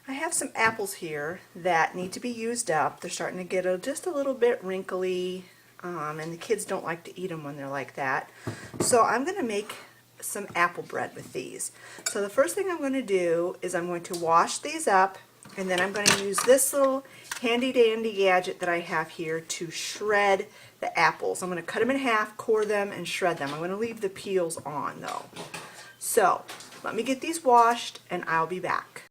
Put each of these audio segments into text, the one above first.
I have some apples here that need to be used up. They're starting to get just a little bit wrinkly, and the kids don't like to eat them when they're like that. So I'm going to make some apple bread with these. So the first thing I'm going to do is I'm going to wash these up, and then I'm going to use this little handy dandy gadget that I have here to shred the apples. I'm going to cut them in half, core them, and shred them. I'm going to leave the peels on though. So let me get these washed and I'll be back.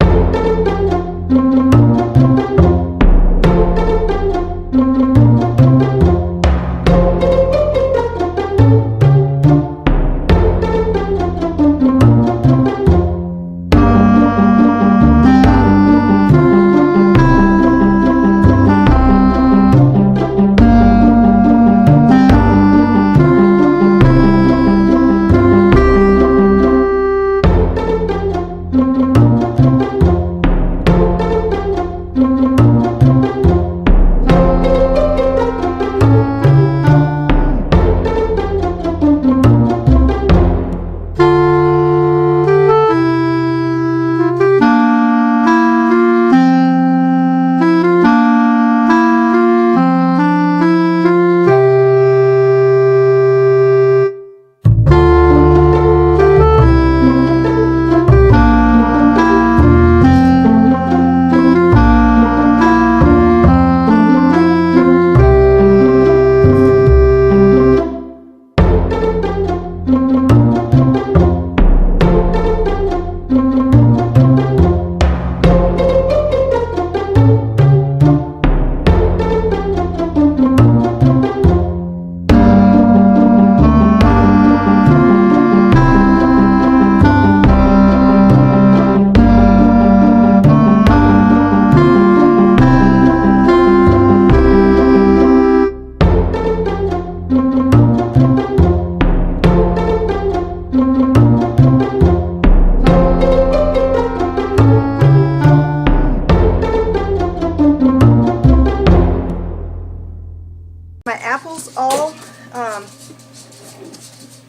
My apples all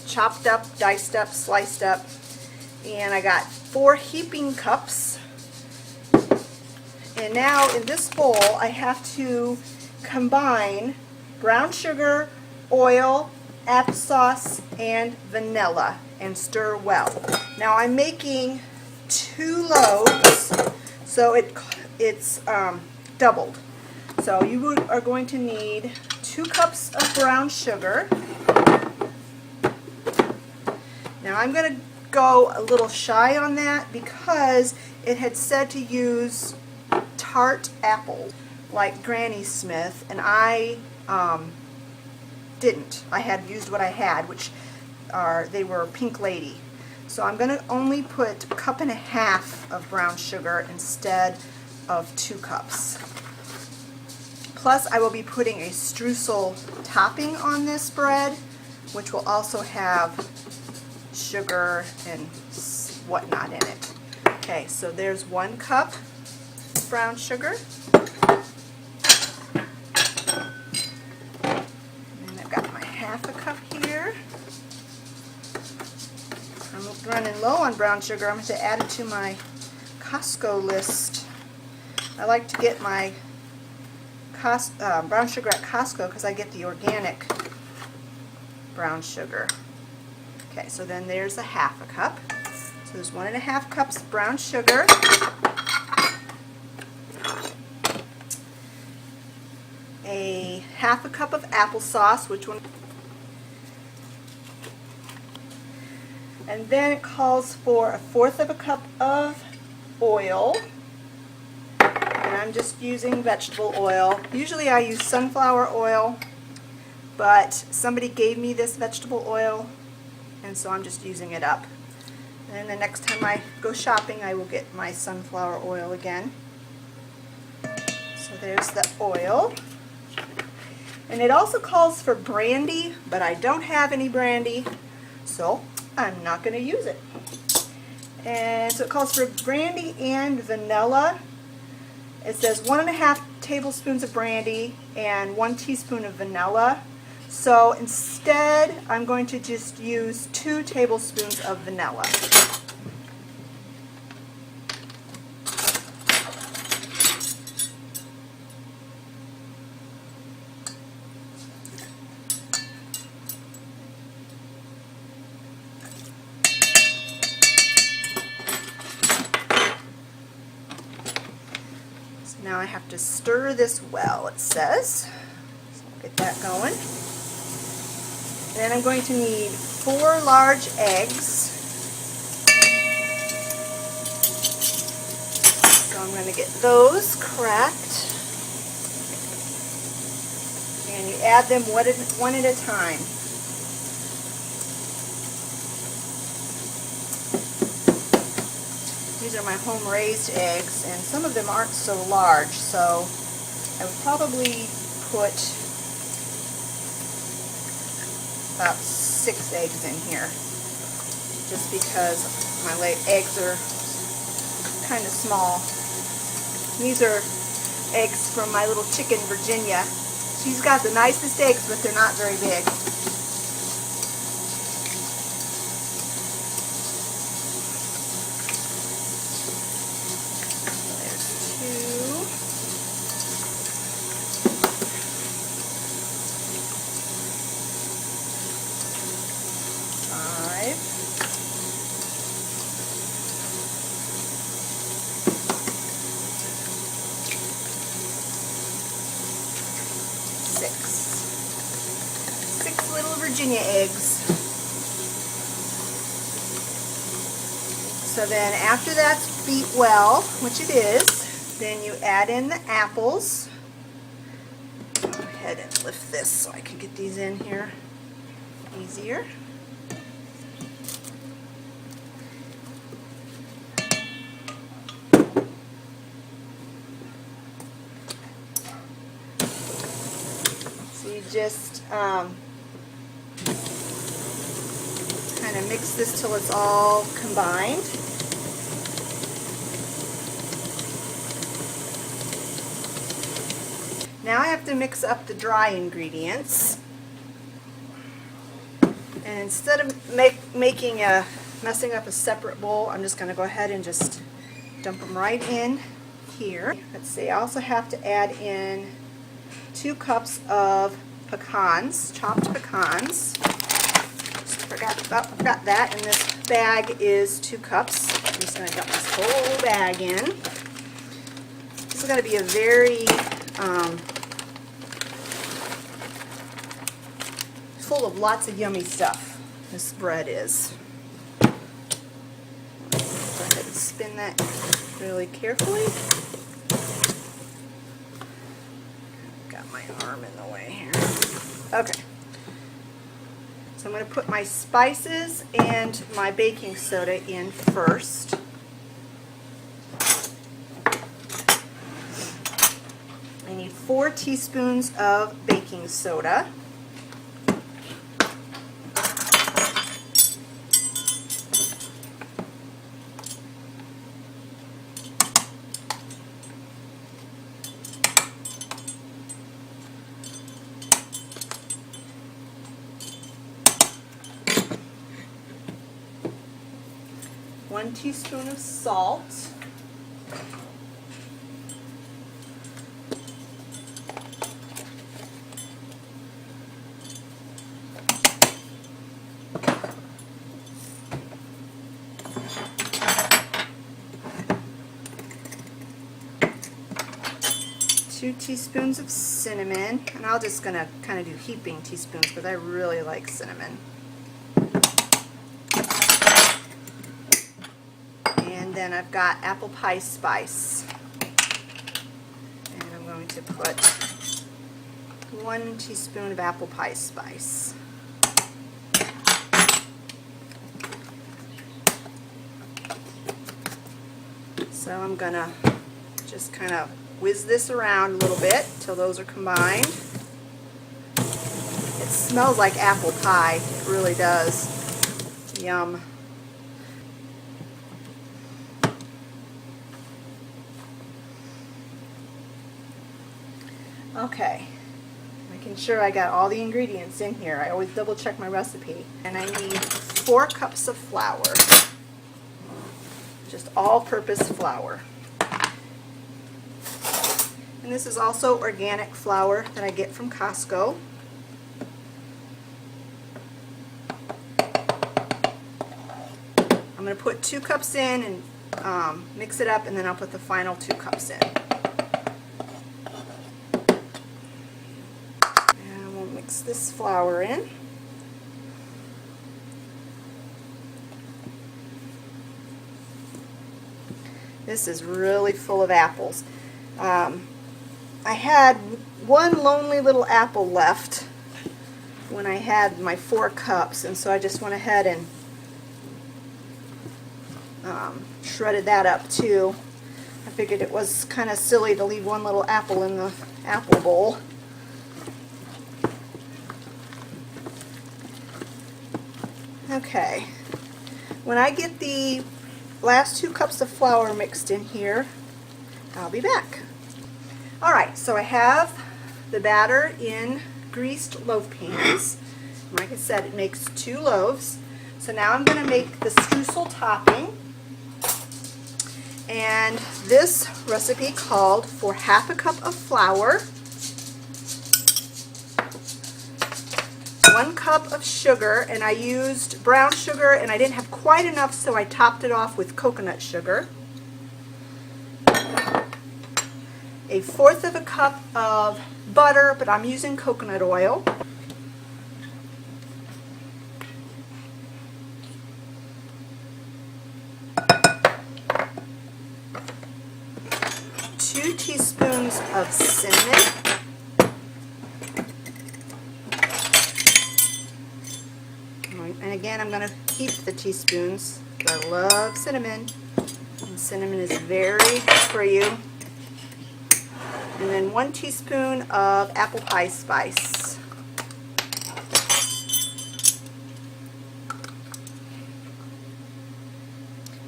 chopped up, diced up, sliced up, and I got 4 heaping cups. And now in this bowl I have to combine brown sugar, oil, applesauce, and vanilla and stir well. Now I'm making 2 loaves, so it's doubled. So you are going to need 2 cups of brown sugar. Now I'm going to go a little shy on that because it had said to use tart apples like Granny Smith, and I didn't. I had used what I had, which they were Pink Lady. So I'm going to only put 1.5 cups of brown sugar instead of 2 cups. Plus I will be putting a streusel topping on this bread, which will also have sugar and whatnot in it. Okay, so there's 1 cup brown sugar. And I've got my 1/2 cup here. I'm running low on brown sugar. I'm going to add it to my Costco list. I like to get my brown sugar at Costco because I get the organic brown sugar. Okay, so then there's 1/2 cup. So there's 1.5 cups of brown sugar. A 1/2 cup of applesauce, and then it calls for 1/4 cup of oil. And I'm just using vegetable oil. Usually I use sunflower oil, but somebody gave me this vegetable oil, and so I'm just using it up. And the next time I go shopping, I will get my sunflower oil again. So there's the oil. And it also calls for brandy, but I don't have any brandy, so I'm not going to use it. And so it calls for brandy and vanilla. It says 1.5 tablespoons of brandy and 1 teaspoon of vanilla. So instead, I'm going to just use 2 tablespoons of vanilla. Now I have to stir this well, it says. So I'll get that going. Then I'm going to need 4 large eggs. So I'm going to get those cracked. And you add them one at a time. These are my home raised eggs, and some of them aren't so large, so I would probably put about 6 eggs in here, just because my eggs are kind of small. These are eggs from my little chicken, Virginia. She's got the nicest eggs, but they're not very big. Six little Virginia eggs. So then after that's beat well, which it is, then you add in the apples. Go ahead and lift this so I can get these in here easier. Just kind of mix this till it's all combined. Now I have to mix up the dry ingredients. And instead of messing up a separate bowl, I'm just going to go ahead and just dump them right in here. Let's see, I also have to add in 2 cups of pecans, chopped pecans. Just forgot that, and this bag is 2 cups. I'm just going to dump this whole bag in. This is going to be a very full of lots of yummy stuff. This bread is. Go ahead and spin that really carefully. Got my arm in the way here. Okay. So I'm going to put my spices and my baking soda in first. I need 4 teaspoons of baking soda. One teaspoon of salt. 2 teaspoons of cinnamon, and I'm just going to kind of do heaping teaspoons because I really like cinnamon. And then I've got apple pie spice, and I'm going to put 1 teaspoon of apple pie spice. So I'm going to just kind of whiz this around a little bit till those are combined. It smells like apple pie, it really does. Yum. Okay, making sure I got all the ingredients in here. I always double check my recipe. And I need 4 cups of flour, just all-purpose flour. And this is also organic flour that I get from Costco. I'm going to put 2 cups in and mix it up, and then I'll put the final 2 cups in. this flour in. This is really full of apples. I had one lonely little apple left when I had my 4 cups, and so I just went ahead and shredded that up too. I figured it was kind of silly to leave one little apple in the apple bowl. Okay, when I get the last 2 cups of flour mixed in here, I'll be back. Alright, so I have the batter in greased loaf pans. Like I said, it makes 2 loaves. So now I'm going to make the streusel topping. And this recipe called for 1/2 cup of flour, 1 cup of sugar, and I used brown sugar and I didn't have quite enough, so I topped it off with coconut sugar. 1/4 cup of butter, but I'm using coconut oil. 2 teaspoons of cinnamon. And again, I'm going to keep the teaspoons. I love cinnamon, and cinnamon is very good for you. And then 1 teaspoon of apple pie spice.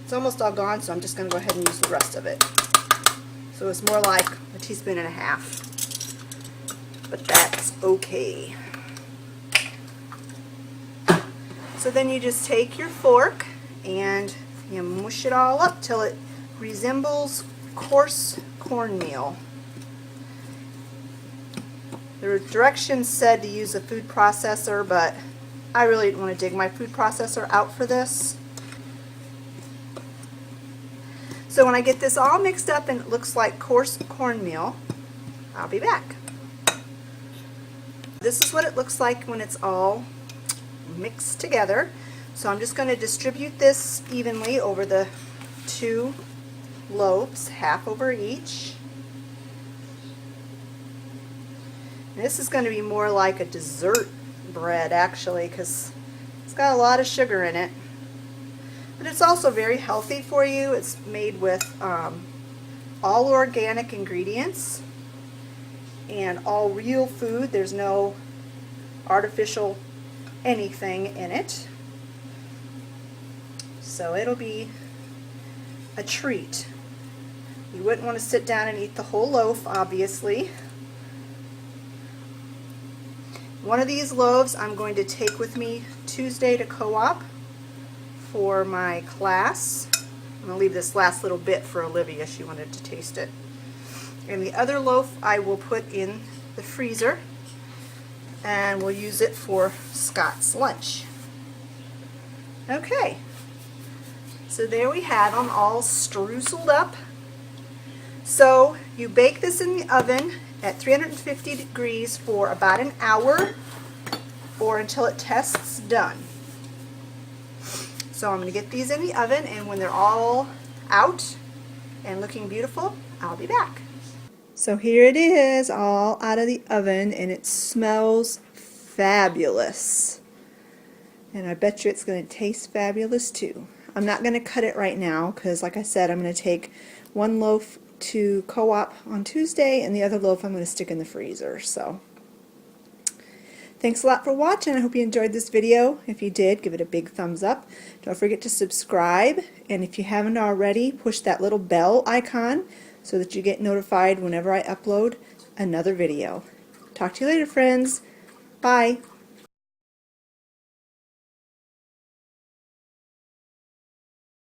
It's almost all gone, so I'm just going to go ahead and use the rest of it. So it's more like 1.5 teaspoons, but that's okay. So then you just take your fork and you mush it all up till it resembles coarse cornmeal. The directions said to use a food processor, but I really didn't want to dig my food processor out for this. So when I get this all mixed up and it looks like coarse cornmeal, I'll be back. This is what it looks like when it's all mixed together. So I'm just going to distribute this evenly over the 2 loaves, 1/2 over each. And this is going to be more like a dessert bread actually, because it's got a lot of sugar in it. But it's also very healthy for you. It's made with all organic ingredients and all real food. There's no artificial anything in it. So it'll be a treat. You wouldn't want to sit down and eat the whole loaf, obviously. One of these loaves I'm going to take with me Tuesday to co-op for my class. I'm going to leave this last little bit for Olivia. She wanted to taste it. And the other loaf I will put in the freezer, and we'll use it for Scott's lunch. Okay, so there we have them all streuseled up. So you bake this in the oven at 350 degrees for about an hour or until it tests done. So I'm going to get these in the oven, and when they're all out and looking beautiful, I'll be back. So here it is, all out of the oven, and it smells fabulous. And I bet you it's going to taste fabulous too. I'm not going to cut it right now because, like I said, I'm going to take 1 loaf to co-op on Tuesday, and the other loaf I'm going to stick in the freezer. So thanks a lot for watching. I hope you enjoyed this video. If you did, give it a big thumbs up. Don't forget to subscribe, and if you haven't already, push that little bell icon so that you get notified whenever I upload another video. Talk to you later, friends. Bye.